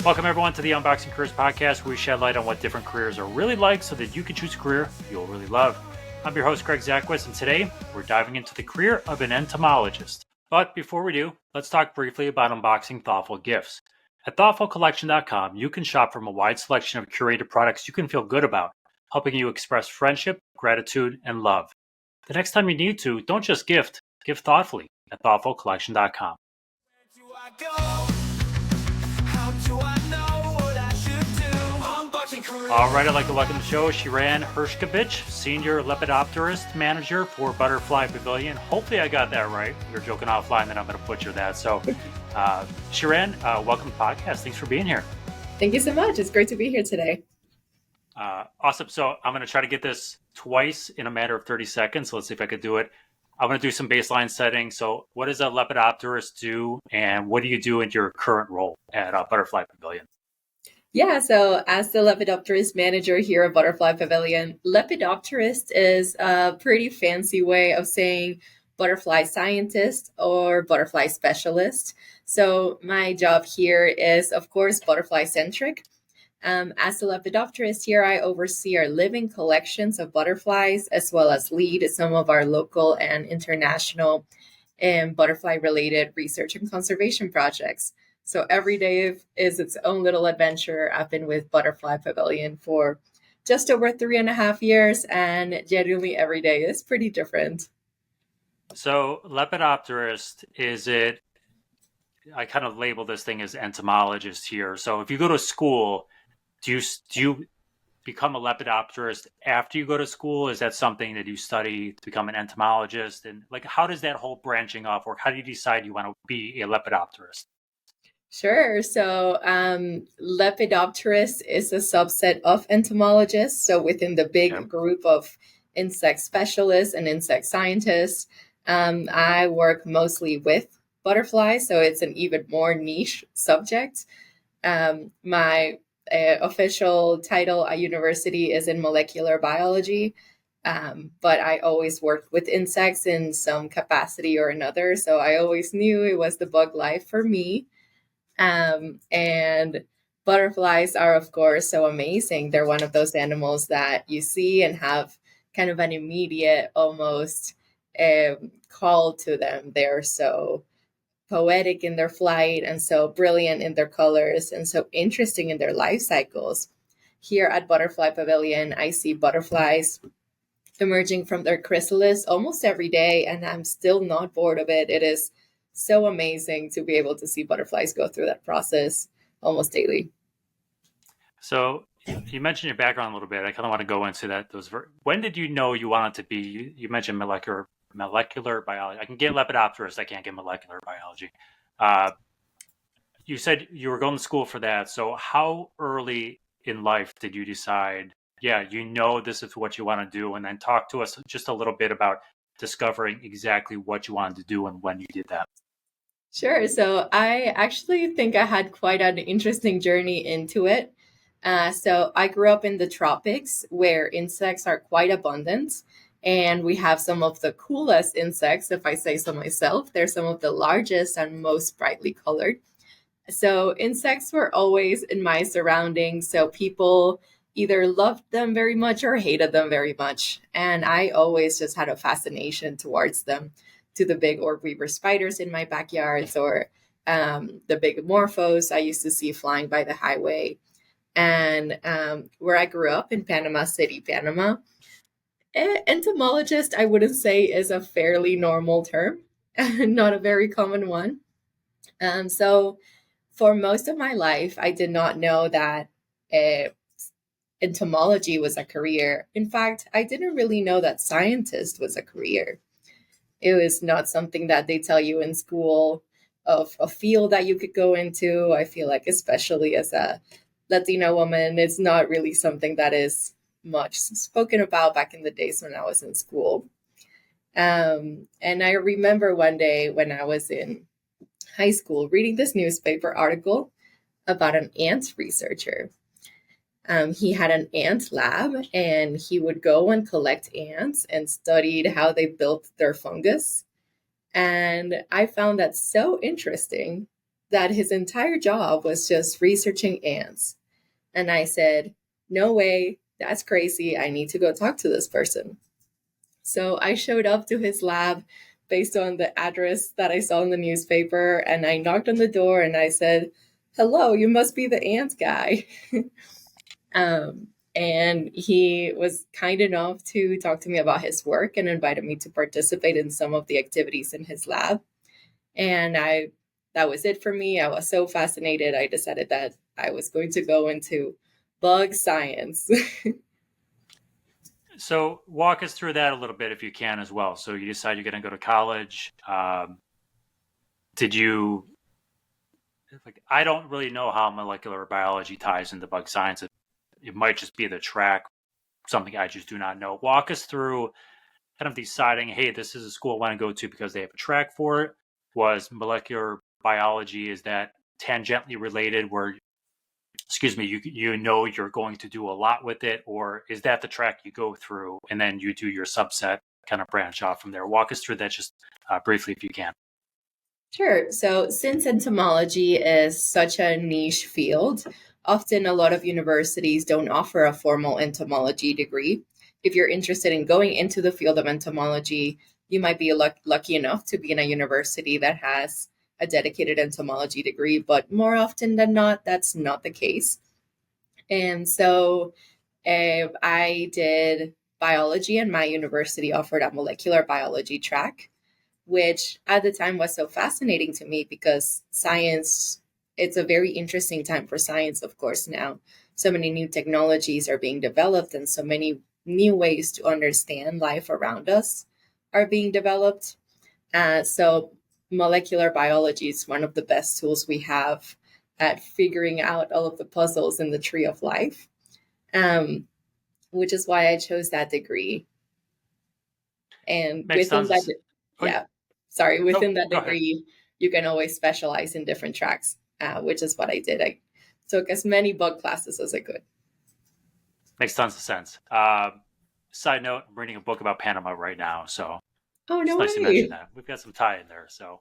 Welcome everyone to the Unboxing Careers Podcast, where we shed light on what different careers are really like so that you can choose a career you'll really love. I'm your host, Greg Zakowicz, and today we're diving into the career of an entomologist. But before we do, let's talk briefly about unboxing thoughtful gifts. At thoughtfulcollection.com, you can shop from a wide selection of curated products you can feel good about, helping you express friendship, gratitude, and love. The next time you need to, don't just gift, give thoughtfully at thoughtfulcollection.com. All right, I'd like to welcome to the show Shiran Hershcovich, Senior Lepidopterist Manager for Butterfly Pavilion. Hopefully I got that right. We were joking offline that I'm going to butcher that. So, Shiran, welcome to the podcast. Thanks for being here. Thank you so much. It's great to be here today. Awesome. So I'm going to try to get this twice in a matter of 30 seconds. So let's see if I could do it. I'm going to do some baseline setting. So what does a Lepidopterist do, and what do you do in your current role at Butterfly Pavilion? Yeah, so as the Lepidopterist Manager here at Butterfly Pavilion, Lepidopterist is a pretty fancy way of saying butterfly scientist or butterfly specialist. So my job here is, of course, butterfly centric. As the Lepidopterist here, I oversee our living collections of butterflies, as well as lead some of our local and international butterfly-related research and conservation projects. So every day is its own little adventure. I've been with Butterfly Pavilion for just over 3.5 years, and genuinely every day is pretty different. So Lepidopterist, I kind of label this thing as entomologist here. So if you go to school, do you become a lepidopterist after you go to school? Is that something that you study to become an entomologist? And how does that whole branching off work? How do you decide you want to be a lepidopterist? Sure. So Lepidopterist is a subset of entomologists. So within the big group of insect specialists and insect scientists, I work mostly with butterflies. So it's an even more niche subject. My official title at university is in molecular biology, but I always worked with insects in some capacity or another. So I always knew it was the bug life for me. And butterflies are, of course, so amazing. They're one of those animals that you see and have kind of an immediate, almost call to them. They're so poetic in their flight and so brilliant in their colors and so interesting in their life cycles. Here at Butterfly Pavilion, I see butterflies emerging from their chrysalis almost every day, and I'm still not bored of it. It is so amazing to be able to see butterflies go through that process almost daily. So you mentioned your background a little bit. I kind of want to go into that. When did you know you wanted to be? You mentioned molecular biology. I can get lepidopterist. I can't get molecular biology. You said you were going to school for that. So how early in life did you decide, this is what you want to do? And then talk to us just a little bit about discovering exactly what you wanted to do and when you did that. Sure. So I actually think I had quite an interesting journey into it. So I grew up in the tropics where insects are quite abundant. And we have some of the coolest insects, if I say so myself. They're some of the largest and most brightly colored. So insects were always in my surroundings. So people either loved them very much or hated them very much. And I always just had a fascination towards them, to the big orb weaver spiders in my backyards or the big morphos I used to see flying by the highway. And where I grew up in Panama City, Panama, entomologist, I wouldn't say is a fairly normal term, not a very common one. So for most of my life, I did not know that entomology was a career. In fact, I didn't really know that scientist was a career. It was not something that they tell you in school of a field that you could go into. I feel like, especially as a Latina woman, it's not really something that is much spoken about back in the days when I was in school. And I remember one day when I was in high school reading this newspaper article about an ant researcher. He had an ant lab, and he would go and collect ants and studied how they built their fungus. And I found that so interesting that his entire job was just researching ants. And I said, no way, that's crazy. I need to go talk to this person. So I showed up to his lab based on the address that I saw in the newspaper, and I knocked on the door and I said, hello, you must be the ant guy. And he was kind enough to talk to me about his work and invited me to participate in some of the activities in his lab. And that was it for me. I was so fascinated. I decided that I was going to go into bug science. So walk us through that a little bit if you can as well. So you decide you're going to go to college. Did you, like, I don't really know how molecular biology ties into bug science. It might just be the track, something I just do not know. Walk us through kind of deciding, hey, this is a school I want to go to because they have a track for it. Was molecular biology, is that tangentially related where, excuse me, you know you're going to do a lot with it, or is that the track you go through and then you do your subset, kind of branch off from there? Walk us through that just briefly if you can. Sure. So, since entomology is such a niche field, often a lot of universities don't offer a formal entomology degree. If you're interested in going into the field of entomology, you might be lucky enough to be in a university that has a dedicated entomology degree, but more often than not, that's not the case. And so I did biology, and my university offered a molecular biology track, which at the time was so fascinating to me because science, it's a very interesting time for science, of course, now. So many new technologies are being developed, and so many new ways to understand life around us are being developed. So molecular biology is one of the best tools we have at figuring out all of the puzzles in the tree of life, which is why I chose that degree. And Makes within tons that, of, yeah, sorry, within that go ahead. degree, you can always specialize in different tracks, which is what I did. I took as many bug classes as I could. Makes tons of sense. Side note, I'm reading a book about Panama right now, so Oh, it's no nice to mention way. that. We've got some tie in there. So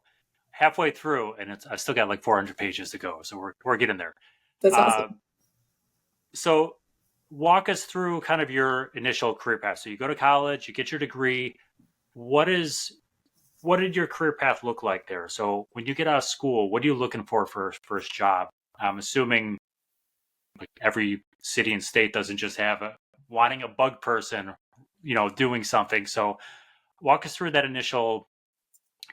halfway through, and I still got like 400 pages to go, so we're getting there. That's Uh, awesome. so walk us through kind of your initial career path. So you go to college, you get your degree. What did your career path look like there? So when you get out of school, what are you looking for first job? I'm assuming like every city and state doesn't just have wanting a bug person, doing something. So walk us through that initial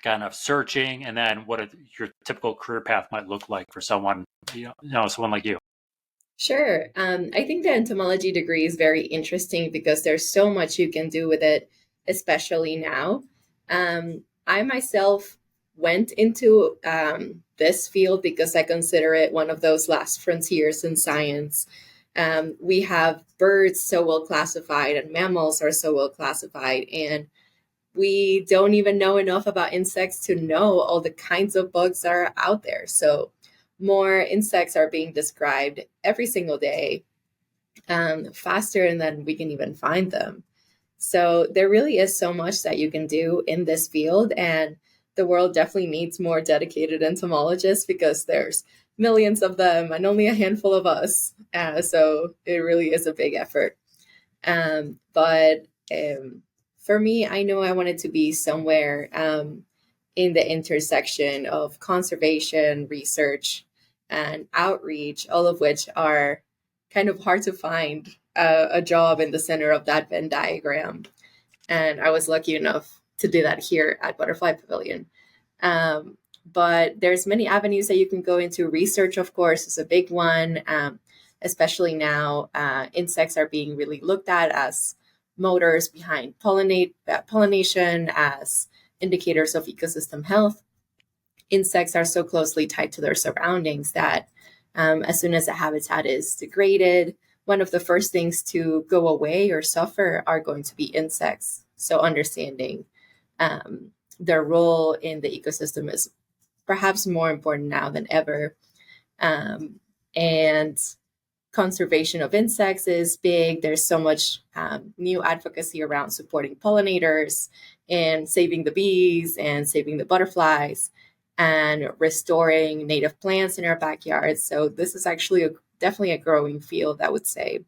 kind of searching, and then what your typical career path might look like for someone, someone like you. Sure. I think the entomology degree is very interesting because there's so much you can do with it, especially now. I myself went into this field because I consider it one of those last frontiers in science. We have birds so well classified, and mammals are so well classified, and we don't even know enough about insects to know all the kinds of bugs that are out there. So more insects are being described every single day, faster than we can even find them. So there really is so much that you can do in this field, and the world definitely needs more dedicated entomologists because there's millions of them and only a handful of us. So it really is a big effort. But for me, I know I wanted to be somewhere in the intersection of conservation, research, and outreach, all of which are kind of hard to find a job in the center of that Venn diagram. And I was lucky enough to do that here at Butterfly Pavilion. But there's many avenues that you can go into. Research, of course, is a big one. Especially now, insects are being really looked at as motors behind pollination, as indicators of ecosystem health. Insects are so closely tied to their surroundings that as soon as a habitat is degraded, one of the first things to go away or suffer are going to be insects. So understanding their role in the ecosystem is perhaps more important now than ever. And conservation of insects is big. There's so much new advocacy around supporting pollinators and saving the bees and saving the butterflies. and restoring native plants in our backyards. So this is actually definitely a growing field, I would say.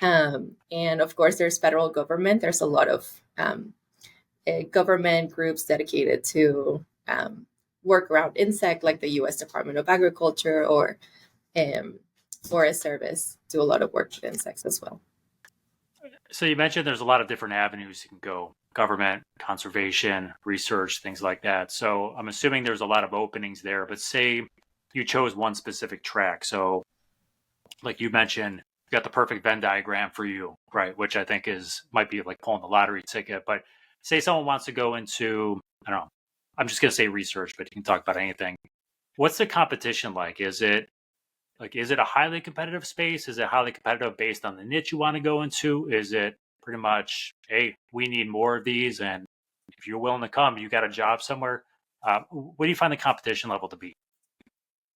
And of course, there's federal government. There's a lot of government groups dedicated to work around insect, like the U.S. Department of Agriculture or Forest Service, do a lot of work with insects as well. So you mentioned there's a lot of different avenues you can go: government, conservation, research, things like that. So I'm assuming there's a lot of openings there, but say you chose one specific track. So like you mentioned, you got the perfect Venn diagram for you, right? Which I think might be like pulling the lottery ticket. But say someone wants to go into, I don't know, I'm just going to say research, but you can talk about anything. What's the competition like? Is it a highly competitive space? Is it highly competitive based on the niche you want to go into? Is it pretty much, hey, we need more of these, and if you're willing to come, you got a job somewhere? What do you find the competition level to be?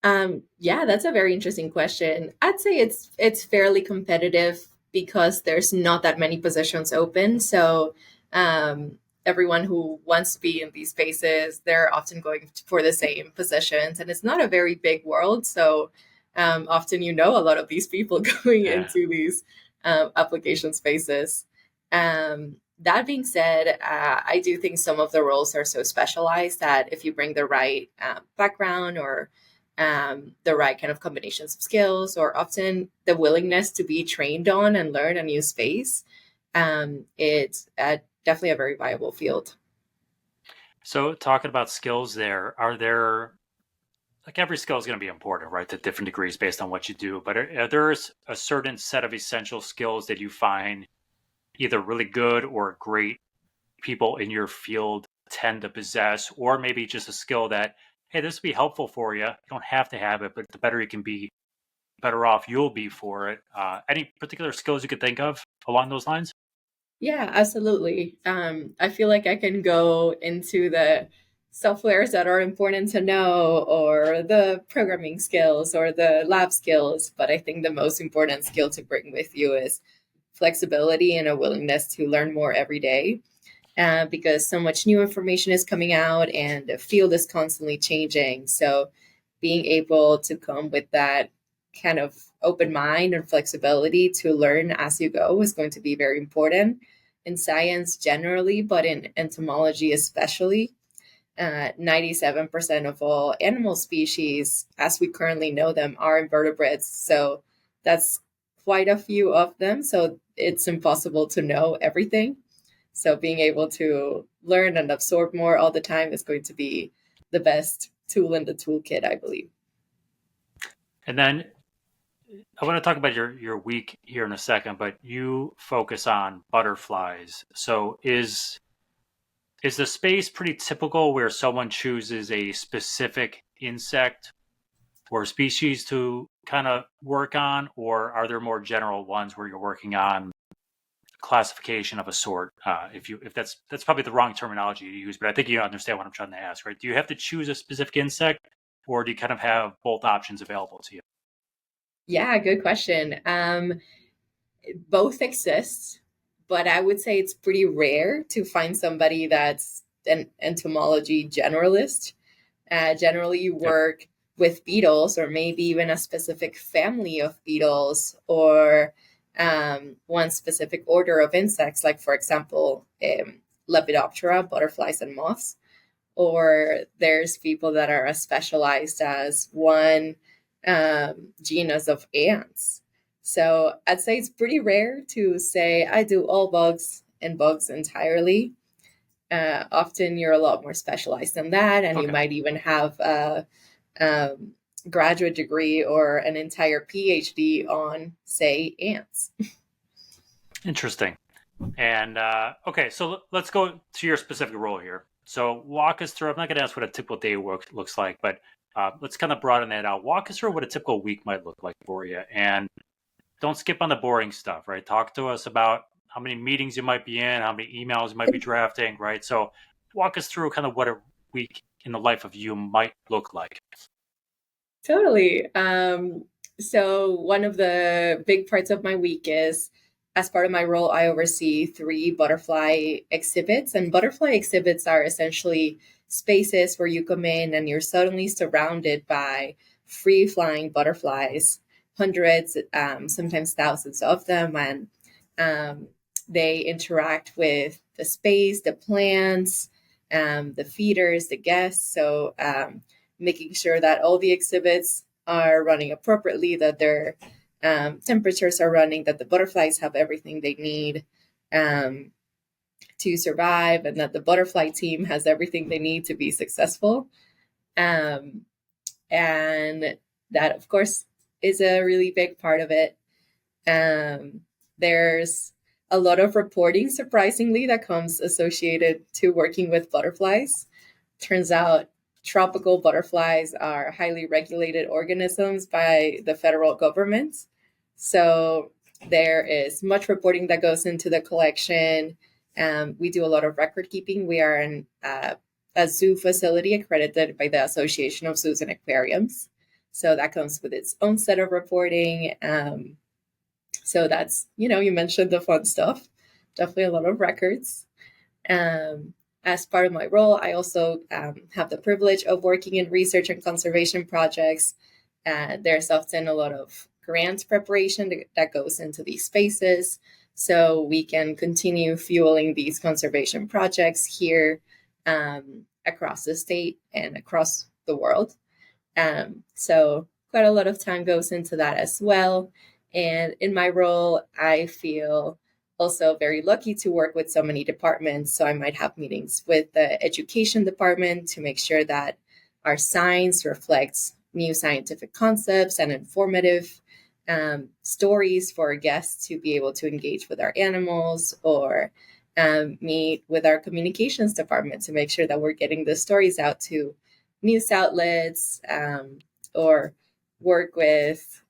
Yeah, that's a very interesting question. I'd say it's fairly competitive because there's not that many positions open. So everyone who wants to be in these spaces, they're often going for the same positions, and it's not a very big world. So often a lot of these people going Yeah. into these application spaces. That being said, I do think some of the roles are so specialized that if you bring the right background or the right kind of combinations of skills, or often the willingness to be trained on and learn a new space, it's definitely a very viable field. So talking about skills there, are there, like every skill is going to be important, right? To different degrees based on what you do. But are there a certain set of essential skills that you find either really good or great people in your field tend to possess, or maybe just a skill that, hey, this would be helpful for you. You don't have to have it, but the better you can be, better off you'll be for it. Any particular skills you could think of along those lines? Yeah, absolutely. I feel like I can go into the softwares that are important to know, or the programming skills, or the lab skills. But I think the most important skill to bring with you is flexibility and a willingness to learn more every day. Because so much new information is coming out and the field is constantly changing. So being able to come with that kind of open mind and flexibility to learn as you go is going to be very important in science generally, but in entomology especially. 97% of all animal species, as we currently know them, are invertebrates. So that's quite a few of them. So it's impossible to know everything. So being able to learn and absorb more all the time is going to be the best tool in the toolkit, I believe. And then I want to talk about your week here in a second, but you focus on butterflies. So is the space pretty typical where someone chooses a specific insect or species to kind of work on, or are there more general ones where you're working on classification of a sort? If that's probably the wrong terminology to use, but I think you understand what I'm trying to ask, right? Do you have to choose a specific insect, or do you kind of have both options available to you? Yeah, good question. Both exist, but I would say it's pretty rare to find somebody that's an entomology generalist. Generally, you Yep. work with beetles, or maybe even a specific family of beetles, or one specific order of insects, like, for example, Lepidoptera, butterflies and moths. Or there's people that are as specialized as one genus of ants. So I'd say it's pretty rare to say I do all bugs and bugs entirely. Often you're a lot more specialized than that, and you Okay. might even have a graduate degree or an entire PhD on, say, ants. Interesting. And okay, so let's go to your specific role here. So walk us through. I'm not going to ask what a typical day work looks like, but let's kind of broaden that out. Walk us through what a typical week might look like for you, and don't skip on the boring stuff, right? Talk to us about how many meetings you might be in, how many emails you might be drafting, right? So walk us through kind of what a week in the life of you might look like. Totally. So one of the big parts of my week is as part of my role, I oversee 3 butterfly exhibits, and butterfly exhibits are essentially spaces where you come in and you're suddenly surrounded by free flying butterflies, hundreds, sometimes thousands of them, and um, they interact with the space, the plants, the feeders, the guests. So, making sure that all the exhibits are running appropriately, that they're temperatures are running, that the butterflies have everything they need um, to survive, and that the butterfly team has everything they need to be successful. Um, and that, of course, is a really big part of it. There's a lot of reporting, surprisingly, that comes associated to working with butterflies. Turns out tropical butterflies are highly regulated organisms by the federal government. So there is much reporting that goes into the collection. We do a lot of record keeping. We are a zoo facility accredited by the Association of Zoos and Aquariums. So that comes with its own set of reporting. So that's, you mentioned the fun stuff. Definitely a lot of records. Um, as part of my role, I also have the privilege of working in research and conservation projects. There's often a lot of grant preparation that goes into these spaces, so we can continue fueling these conservation projects here across the state and across the world. So quite a lot of time goes into that as well. And in my role, I feel also very lucky to work with so many departments. So I might have meetings with the education department to make sure that our science reflects new scientific concepts and informative stories for our guests to be able to engage with our animals, or meet with our communications department to make sure that we're getting the stories out to news outlets, or work with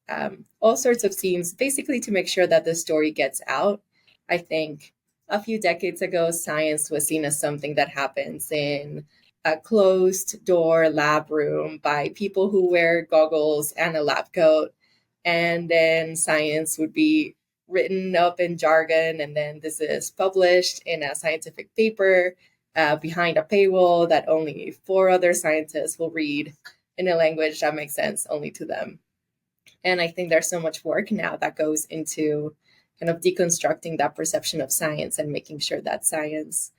all sorts of teams, basically to make sure that the story gets out. I think a few decades ago, science was seen as something that happens in a closed door lab room by people who wear goggles and a lab coat. And then science would be written up in jargon, and then this is published in a scientific paper behind a paywall that only 4 other scientists will read in a language that makes sense only to them. And I think there's so much work now that goes into kind of deconstructing that perception of science and making sure that science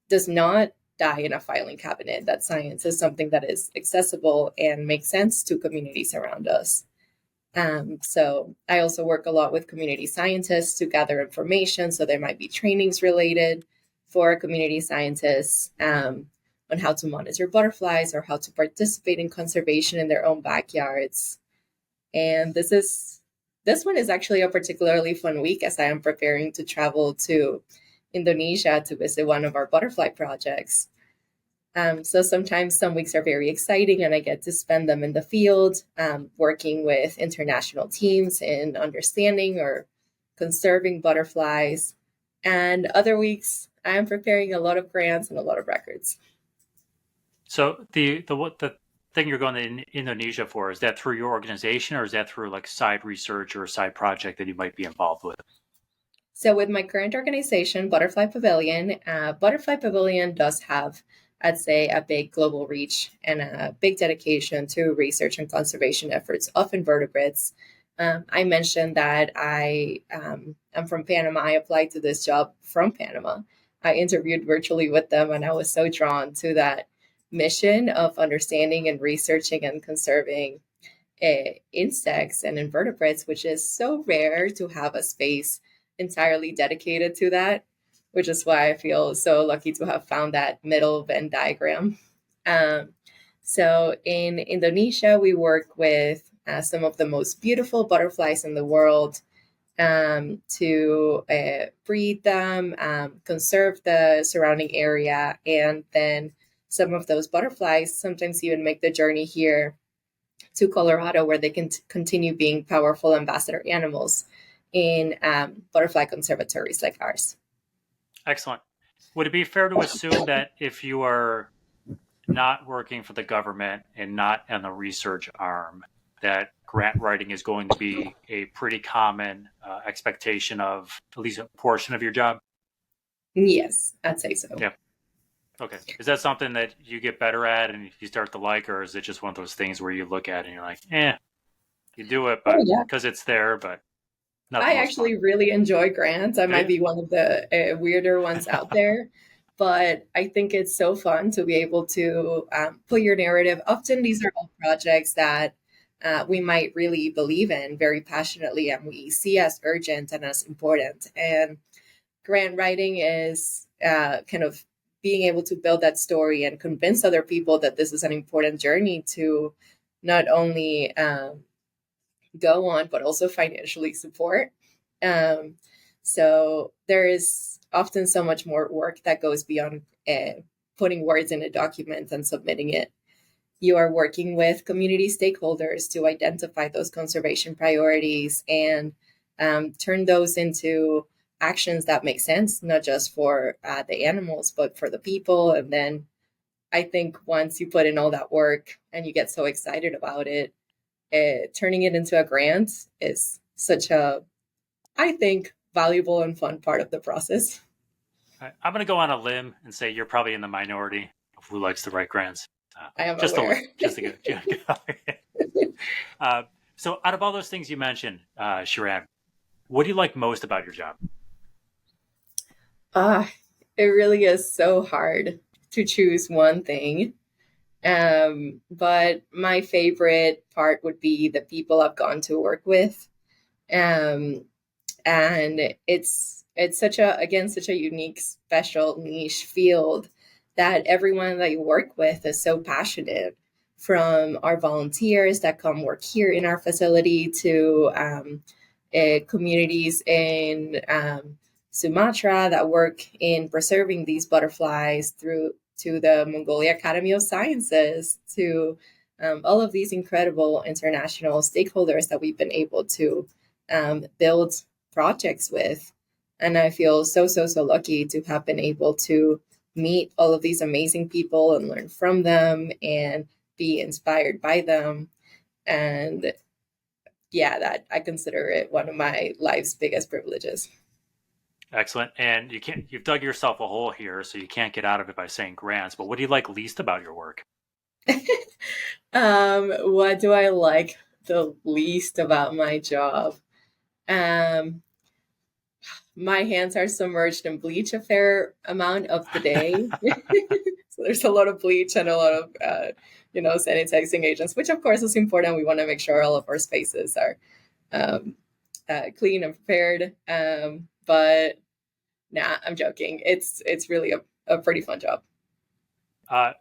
does not die in a filing cabinet, that science is something that is accessible and makes sense to communities around us. So I also work a lot with community scientists to gather information. So there might be trainings related for community scientists on how to monitor butterflies or how to participate in conservation in their own backyards. And this one is actually a particularly fun week, as I am preparing to travel to Indonesia to visit one of our butterfly projects. So sometimes some weeks are very exciting, and I get to spend them in the field, working with international teams in understanding or conserving butterflies. And other weeks, I am preparing a lot of grants and a lot of records. So the thing you're going to Indonesia for, is that through your organization, or is that through like side research or a side project that you might be involved with? So with my current organization, Butterfly Pavilion does have, I'd say, a big global reach and a big dedication to research and conservation efforts of invertebrates. I mentioned that I'm from Panama. I applied to this job from Panama. I interviewed virtually with them, and I was so drawn to that mission of understanding and researching and conserving insects and invertebrates, which is so rare to have a space entirely dedicated to that, which is why I feel so lucky to have found that middle Venn diagram. Um, so in Indonesia, we work with some of the most beautiful butterflies in the world to breed them, conserve the surrounding area, and then some of those butterflies sometimes even make the journey here to Colorado, where they can continue being powerful ambassador animals in butterfly conservatories like ours. Excellent. Would it be fair to assume that if you are not working for the government and not on the research arm, that grant writing is going to be a pretty common expectation of at least a portion of your job? Yes, I'd say so. Yeah. Okay. Is that something that you get better at and you start to like, or is it just one of those things where you look at it and you're like, you do it, Oh but yeah. because it's there, but not the I most fun? actually really enjoy grants. I Do might you? be one of the weirder ones out there, but I think it's so fun to be able to put your narrative. Often these are all projects that we might really believe in very passionately and we see as urgent and as important. And grant writing is kind of being able to build that story and convince other people that this is an important journey to not only go on, but also financially support. Um, so there is often so much more work that goes beyond putting words in a document and submitting it. You are working with community stakeholders to identify those conservation priorities and turn those into actions that make sense, not just for the animals, but for the people. And then I think once you put in all that work and you get so excited about it, turning it into a grant is such a, I think, valuable and fun part of the process. I'm going to go on a limb and say you're probably in the minority of who likes to write grants. I am Just a limb, aware. just to go. So, out of all those things you mentioned, Shiran, what do you like most about your job? Ah, it really is so hard to choose one thing. But my favorite part would be the people I've gone to work with. Um, and it's such a, again, such a unique, special niche field that everyone that you work with is so passionate, from our volunteers that come work here in our facility to communities in Sumatra that work in preserving these butterflies, through to the Mongolia Academy of Sciences, to all of these incredible international stakeholders that we've been able to build projects with. And I feel so, so, so lucky to have been able to meet all of these amazing people and learn from them and be inspired by them. And yeah, that I consider it one of my life's biggest privileges. Excellent. And you've dug yourself a hole here, so you can't get out of it by saying grants. But what do you like least about your work? What do I like the least about my job? Um, my hands are submerged in bleach a fair amount of the day. So there's a lot of bleach and a lot of, sanitizing agents, which of course is important. We want to make sure all of our spaces are um, clean and prepared. But nah, I'm joking. It's really a pretty fun job.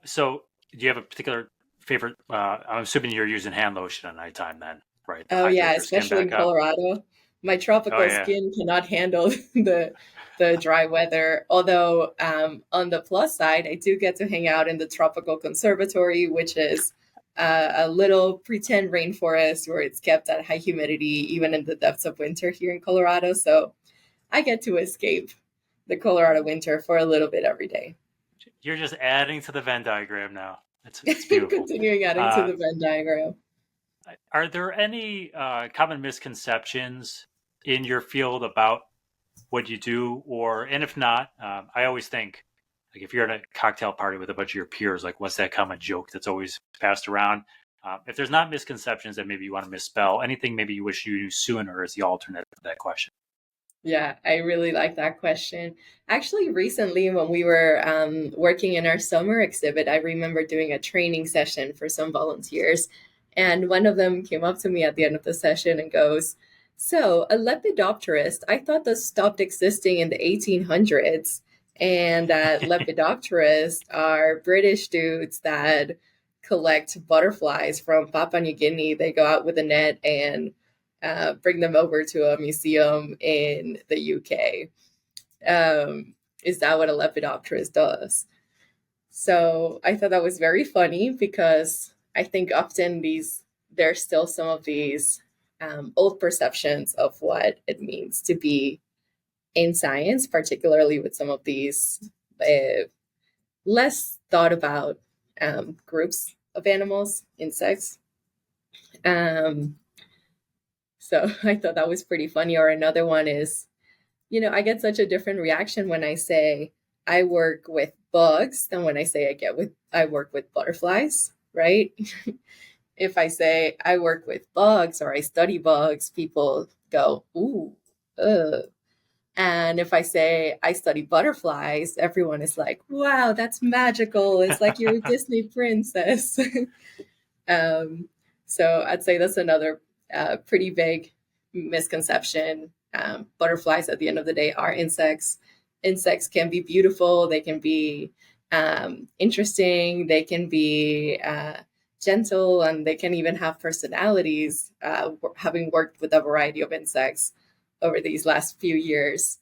So, do you have a particular favorite? I'm assuming you're using hand lotion at nighttime, then, right? To Oh hydrate yeah, your skin especially in back up. Colorado. My Oh tropical yeah. skin cannot handle the dry weather. Although on the plus side, I do get to hang out in the tropical conservatory, which is a little pretend rainforest where it's kept at high humidity even in the depths of winter here in Colorado. So I get to escape the Colorado winter for a little bit every day. You're just adding to the Venn diagram now. It's beautiful. Continuing adding to Uh, the Venn diagram. are there any common misconceptions in your field about what you do, and if not, I always think, like, if you're at a cocktail party with a bunch of your peers, like, what's that common joke that's always passed around? If there's not misconceptions that maybe you want to misspell, anything maybe you wish you knew sooner is the alternate to that question. Yeah, I really like that question. Actually, recently when we were working in our summer exhibit, I remember doing a training session for some volunteers. And one of them came up to me at the end of the session and goes, "So, a lepidopterist, I thought this stopped existing in the 1800s. And that lepidopterists are British dudes that collect butterflies from Papua New Guinea. They go out with a net and bring them over to a museum in the UK. Is that what a lepidopterist does?" So I thought that was very funny because I think often there's still some of these old perceptions of what it means to be in science, particularly with some of these less thought about groups of animals, insects. Um, So I thought that was pretty funny. Or another one is, I get such a different reaction when I say I work with bugs than when I say I work with butterflies, right? If I say I work with bugs or I study bugs, people go, ooh, ugh. And if I say I study butterflies, everyone is like, wow, that's magical. It's like you're a Disney princess. um, so I'd say that's another pretty big misconception. Butterflies, at the end of the day, are insects. Insects can be beautiful, they can be interesting, they can be gentle, and they can even have personalities. Having worked with a variety of insects over these last few years,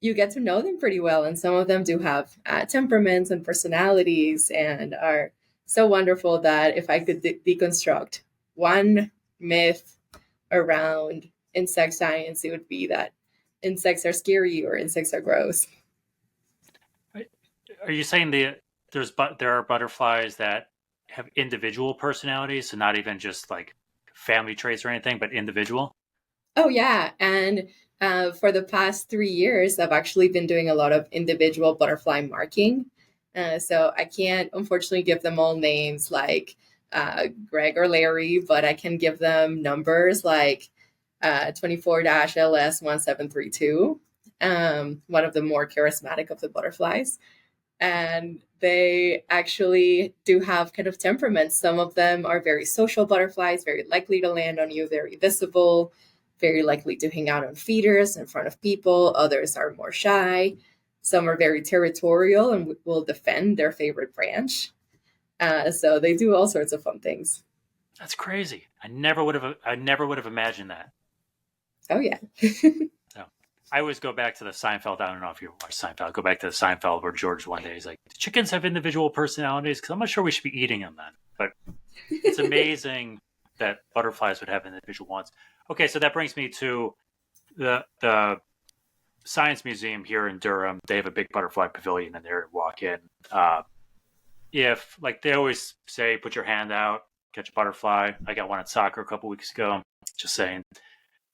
you get to know them pretty well. And some of them do have temperaments and personalities and are so wonderful that if I could deconstruct one myth around insect science, it would be that insects are scary or insects are gross. Are you saying there are butterflies that have individual personalities, so not even just like family traits or anything, but individual? Oh, yeah. And for the past 3 years, I've actually been doing a lot of individual butterfly marking. So I can't, unfortunately, give them all names like Greg or Larry, but I can give them numbers like 24-LS1732, one of the more charismatic of the butterflies. And they actually do have kind of temperaments. Some of them are very social butterflies, very likely to land on you, very visible, very likely to hang out on feeders in front of people. Others are more shy. Some are very territorial and will defend their favorite branch. So they do all sorts of fun things. That's crazy. I never would have imagined that. Oh, yeah. So I always go back to the Seinfeld. I don't know if you watch Seinfeld. Go back to the Seinfeld where George one day is like, "Do chickens have individual personalities? Because I'm not sure we should be eating them then." But it's amazing that butterflies would have individual ones. Okay, so that brings me to the Science Museum here in Durham. They have a big butterfly pavilion, and there you walk in. If like they always say, put your hand out, catch a butterfly. I got one at soccer a couple weeks ago. Just saying.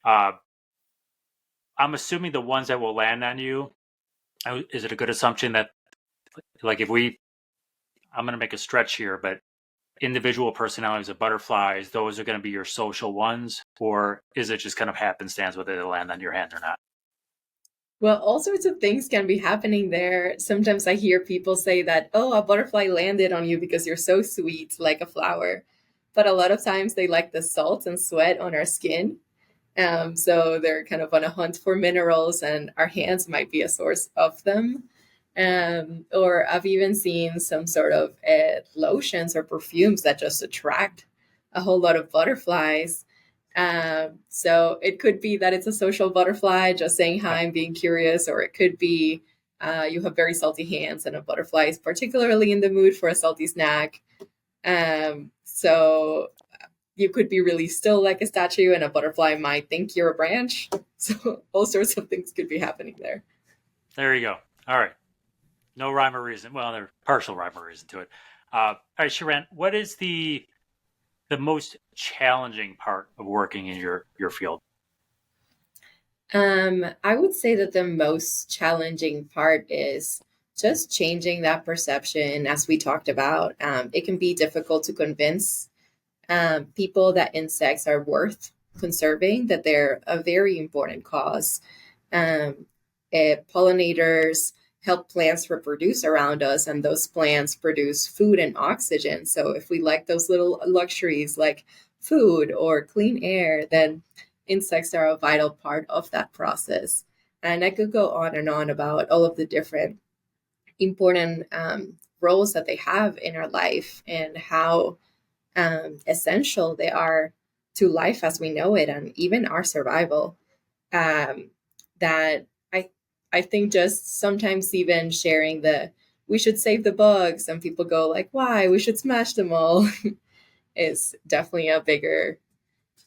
Uh, I'm assuming the ones that will land on you. Is it a good assumption that, like, I'm going to make a stretch here, but individual personalities of butterflies, those are going to be your social ones, or is it just kind of happenstance whether they land on your hand or not? Well, all sorts of things can be happening there. Sometimes I hear people say that, oh, a butterfly landed on you because you're so sweet, like a flower. But a lot of times they like the salt and sweat on our skin. So they're kind of on a hunt for minerals, and our hands might be a source of them. Or I've even seen some sort of lotions or perfumes that just attract a whole lot of butterflies. So it could be that it's a social butterfly just saying hi and being curious, or it could be you have very salty hands and a butterfly is particularly in the mood for a salty snack. So you could be really still like a statue and a butterfly might think you're a branch. So all sorts of things could be happening there. There you go. All right. No rhyme or reason. Well, there's partial rhyme or reason to it. All right, Shiran, what is the most challenging part of working in your field? I would say that the most challenging part is just changing that perception, as we talked about. It can be difficult to convince people that insects are worth conserving, that they're a very important cause. Um, Pollinators help plants reproduce around us, and those plants produce food and oxygen. So if we like those little luxuries like food or clean air, then insects are a vital part of that process. And I could go on and on about all of the different important roles that they have in our life and how essential they are to life as we know it and even our survival. That I think just sometimes even sharing the we should save the bugs and people go like, why, we should smash them all, is definitely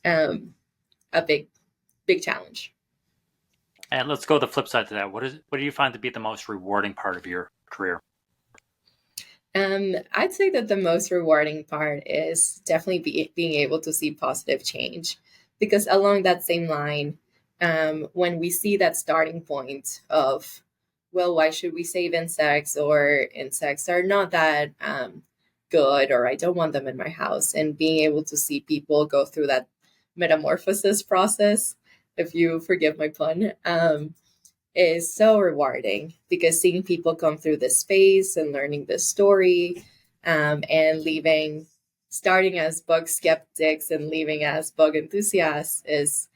um a big challenge. And let's go the flip side to that. What do you find to be the most rewarding part of your career? I'd say that the most rewarding part is definitely being able to see positive change. because along that same line, when we see that starting point of, well, why should we save insects, or insects are not that good, or I don't want them in my house, and being able to see people go through that metamorphosis process, if you forgive my pun, is so rewarding, because seeing people come through this space and learning this story, and leaving, starting as bug skeptics and leaving as bug enthusiasts, is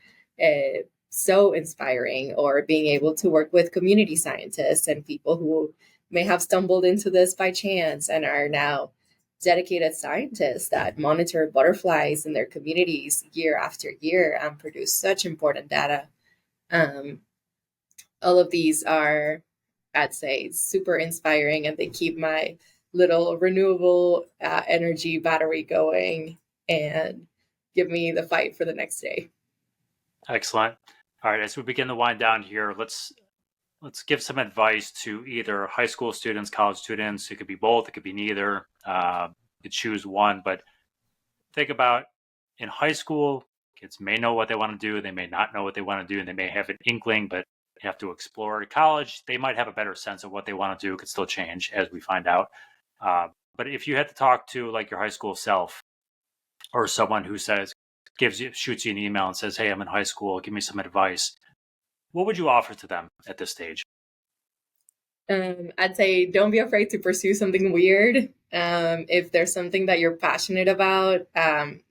so inspiring. Or being able to work with community scientists and people who may have stumbled into this by chance and are now dedicated scientists that monitor butterflies in their communities year after year and produce such important data. Um, all of these are, I'd say, super inspiring, and they keep my little renewable energy battery going and give me the fight for the next day. Excellent. All right, as we begin to wind down here, let's give some advice to either high school students, college students. It could be both. It could be neither. You could choose one, but think about, in high school, kids may know what they want to do. They may not know what they want to do, and they may have an inkling, but they have to explore. At college, they might have a better sense of what they want to do. It could still change as we find out. But if you had to talk to like your high school self, or someone who shoots you an email and says, "Hey, I'm in high school. Give me some advice." What would you offer to them at this stage? I'd say don't be afraid to pursue something weird. If there's something that you're passionate about,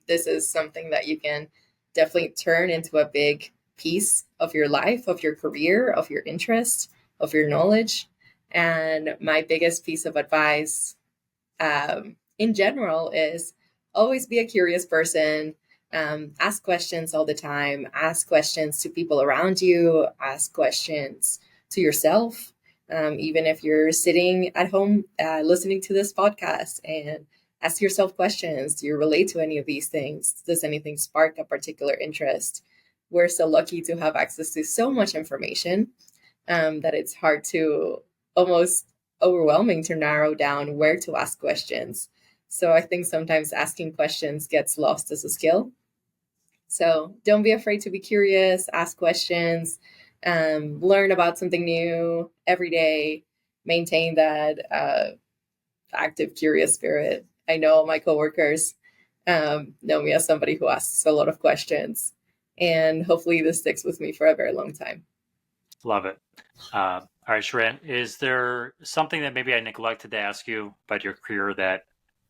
this is something that you can definitely turn into a big piece of your life, of your career, of your interest, of your knowledge. And my biggest piece of advice, in general, is always be a curious person. Ask questions all the time. Ask questions to people around you. Ask questions to yourself. Even if you're sitting at home listening to this podcast, and ask yourself questions. Do you relate to any of these things? Does anything spark a particular interest? We're so lucky to have access to so much information that it's hard to, almost overwhelming to narrow down where to ask questions. So I think sometimes asking questions gets lost as a skill. So don't be afraid to be curious, ask questions, learn about something new every day, maintain that active, curious spirit. I know my coworkers know me as somebody who asks a lot of questions, and hopefully this sticks with me for a very long time. Love it. All right, Shiran, is there something that maybe I neglected to ask you about your career that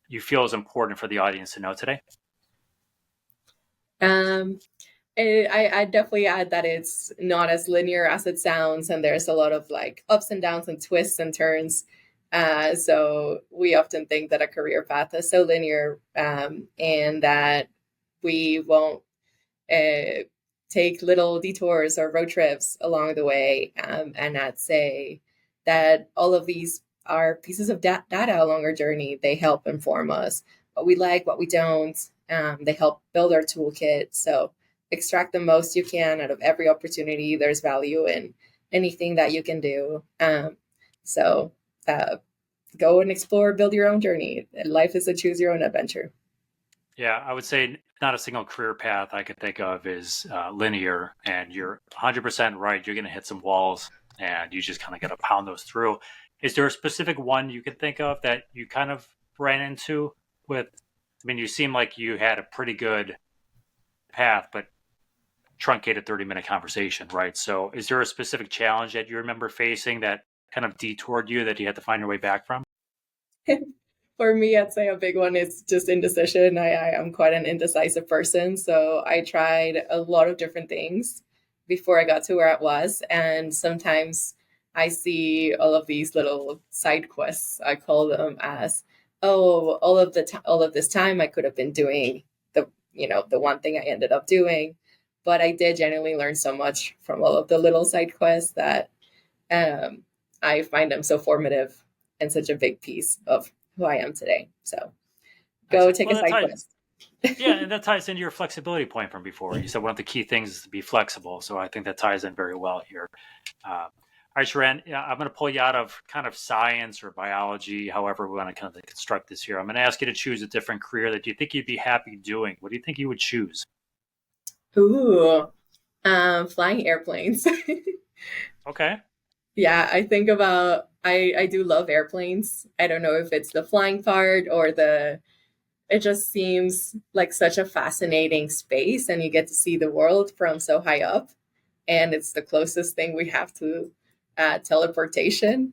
you feel is important for the audience to know today? Um, I definitely add that it's not as linear as it sounds, and there's a lot of like ups and downs and twists and turns. So we often think that a career path is so linear, and that we won't uh, take little detours or road trips along the way. And I'd say that all of these are pieces of data along our journey. They help inform us what we like, what we don't. They help build our toolkit. So extract the most you can out of every opportunity. There's value in anything that you can do. So go and explore, build your own journey. Life is a choose your own adventure. Yeah, I would say not a single career path I could think of is linear, and you're 100% right. You're going to hit some walls, and you just kind of got to pound those through. Is there a specific one you could think of that you kind of ran into with? I mean, you seem like you had a pretty good path, but truncated 30-minute conversation, right? So is there a specific challenge that you remember facing that kind of detoured you that you had to find your way back from? For me, I'd say a big one is just indecision. I am quite an indecisive person. So I tried a lot of different things before I got to where I was. And sometimes I see all of these little side quests, I call them, as, oh, all of this time I could have been doing the one thing I ended up doing. But I did genuinely learn so much from all of the little side quests that um, I find them so formative and such a big piece of who I am today. So go Excellent. take Well, a side quest. yeah, and that ties into your flexibility point from before. You said one of the key things is to be flexible. So I think that ties in very well here. All right, Sharon, yeah, I'm going to pull you out of kind of science or biology, however we want to kind of construct this here. I'm going to ask you to choose a different career that you think you'd be happy doing. What do you think you would choose? Ooh, flying airplanes. Okay. Yeah, I think about I do love airplanes. I don't know if it's the flying part or the it just seems like such a fascinating space and you get to see the world from so high up and it's the closest thing we have to teleportation.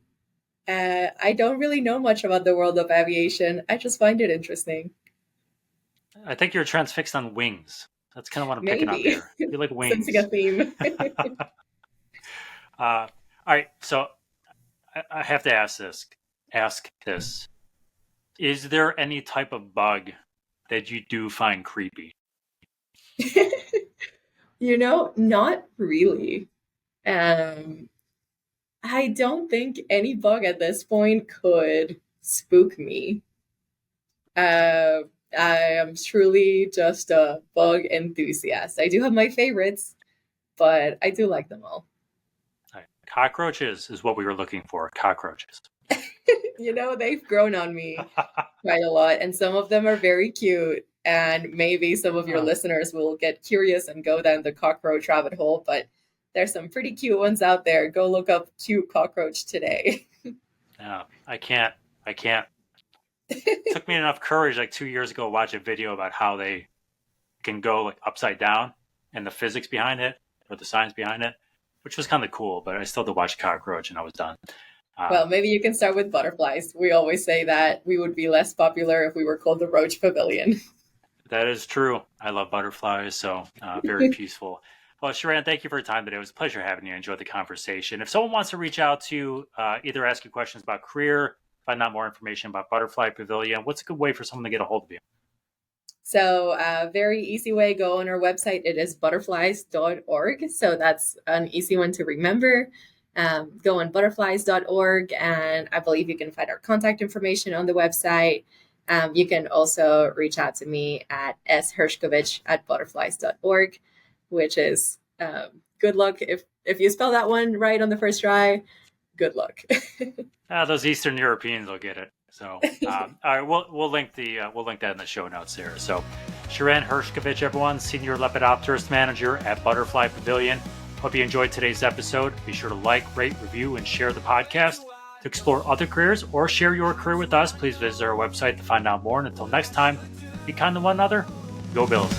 I don't really know much about the world of aviation. I just find it interesting. I think you're transfixed on wings. That's kind of what I'm picking up Maybe here. You like sensing a wings. theme. All right. So I have to ask this. Ask this. Is there any type of bug that you do find creepy? Not really. Um, I don't think any bug at this point could spook me. Uh, I am truly just a bug enthusiast. I do have my favorites, but I do like them all. All right. Cockroaches is what we were looking for. Cockroaches. They've grown on me quite a lot, and some of them are very cute. And maybe some of your Uh, listeners will get curious and go down the cockroach rabbit hole, but there's some pretty cute ones out there. Go look up cute cockroach today. yeah, I can't. I can't. It took me enough courage like 2 years ago to watch a video about how they can go like upside down and the physics behind it or the science behind it, which was kind of cool. But I still had to watch cockroach and I was done. Well, Um, maybe you can start with butterflies. We always say that we would be less popular if we were called the Roach Pavilion. that is true. I love butterflies, so very peaceful. Well, Shiran, thank you for your time today. It was a pleasure having you. I enjoyed the conversation. If someone wants to reach out to you, either ask you questions about career, find out more information about Butterfly Pavilion, what's a good way for someone to get a hold of you? So, very easy way, go on our website. It is butterflies.org. So, that's an easy one to remember. Go on butterflies.org, and I believe you can find our contact information on the website. You can also reach out to me at Hershcovich at butterflies.org, which is good luck. If you spell that one right on the first try, good luck. Those Eastern Europeans will get it. So, all right, we'll link we'll link that in the show notes there. So, Shiran Hershcovich, everyone, Senior Lepidopterist Manager at Butterfly Pavilion. Hope you enjoyed today's episode. Be sure to like, rate, review, and share the podcast. To explore other careers or share your career with us, please visit our website to find out more. And until next time, be kind to one another. Go Bills.